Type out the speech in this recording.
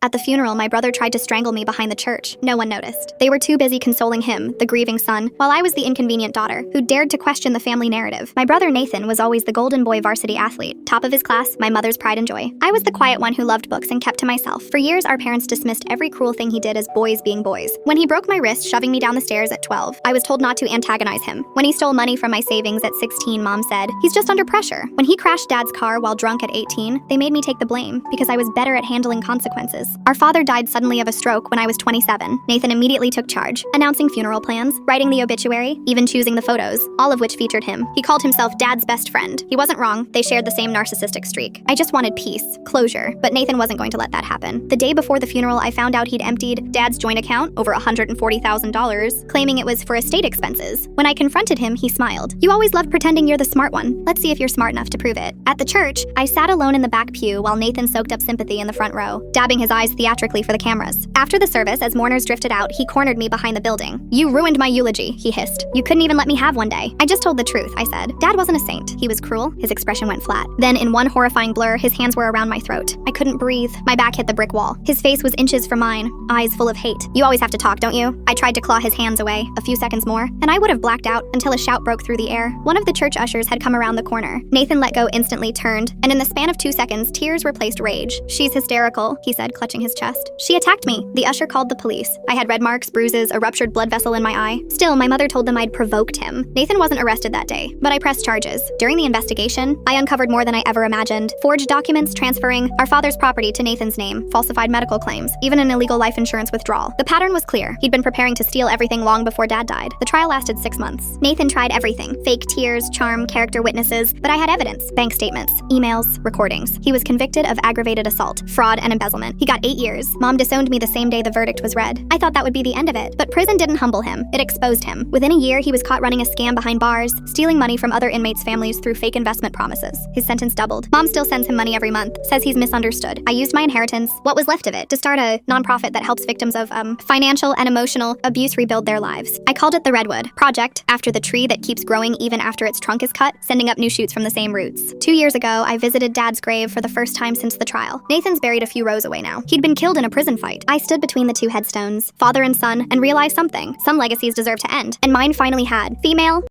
At the funeral, my brother tried to strangle me behind the church. No one noticed. They were too busy consoling him, the grieving son, while I was the inconvenient daughter, who dared to question the family narrative. My brother Nathan was always the golden boy varsity athlete, top of his class, my mother's pride and joy. I was the quiet one who loved books and kept to myself. For years, our parents dismissed every cruel thing he did as boys being boys. When he broke my wrist shoving me down the stairs at 12, I was told not to antagonize him. When he stole money from my savings at 16, Mom said, "He's just under pressure." When he crashed Dad's car while drunk at 18, they made me take the blame because I was better at handling consequences. Our father died suddenly of a stroke when I was 27. Nathan immediately took charge, announcing funeral plans, writing the obituary, even choosing the photos, all of which featured him. He called himself Dad's best friend. He wasn't wrong. They shared the same narcissistic streak. I just wanted peace, closure, but Nathan wasn't going to let that happen. The day before the funeral, I found out he'd emptied Dad's joint account, over $140,000, claiming it was for estate expenses. When I confronted him, he smiled. "You always loved pretending you're the smart one. Let's see if you're smart enough to prove it." At the church, I sat alone in the back pew while Nathan soaked up sympathy in the front row, dabbing his eyes theatrically for the cameras. After the service, as mourners drifted out, he cornered me behind the building. "You ruined my eulogy," he hissed. "You couldn't even let me have one day." "I just told the truth," I said. "Dad wasn't a saint. He was cruel." His expression went flat. Then, in one horrifying blur, his hands were around my throat. I couldn't breathe. My back hit the brick wall. His face was inches from mine, eyes full of hate. "You always have to talk, don't you?" I tried to claw his hands away. A few seconds more, and I would have blacked out until a shout broke through the air. One of the church ushers had come around the corner. Nathan let go instantly, turned, and in the span of 2 seconds, tears replaced rage. "She's hysterical," he said, clutching his chest. "She attacked me." The usher called the police. I had red marks, bruises, a ruptured blood vessel in my eye. Still, my mother told them I'd provoked him. Nathan wasn't arrested that day, but I pressed charges. During the investigation, I uncovered more than I ever imagined. Forged documents transferring our father's property to Nathan's name, falsified medical claims, even an illegal life insurance withdrawal. The pattern was clear. He'd been preparing to steal everything long before Dad died. The trial lasted 6 months. Nathan tried everything. Fake tears, charm, character witnesses, but I had evidence. Bank statements, emails, recordings. He was convicted of aggravated assault, fraud, and embezzlement. He got 8 years. Mom disowned me the same day the verdict was read. I thought that would be the end of it, but prison didn't humble him. It exposed him. Within a year, he was caught running a scam behind bars, stealing money from other inmates' families through fake investment promises. His sentence doubled. Mom still sends him money every month, says he's misunderstood. I used my inheritance, what was left of it, to start a nonprofit that helps victims of financial and emotional abuse rebuild their lives. I called it the Redwood Project, after the tree that keeps growing even after its trunk is cut, sending up new shoots from the same roots. 2 years ago, I visited Dad's grave for the first time since the trial. Nathan's buried a few rows away now. He'd been killed in a prison fight. I stood between the 2 headstones, father and son, and realized something. Some legacies deserve to end, and mine finally had. Female,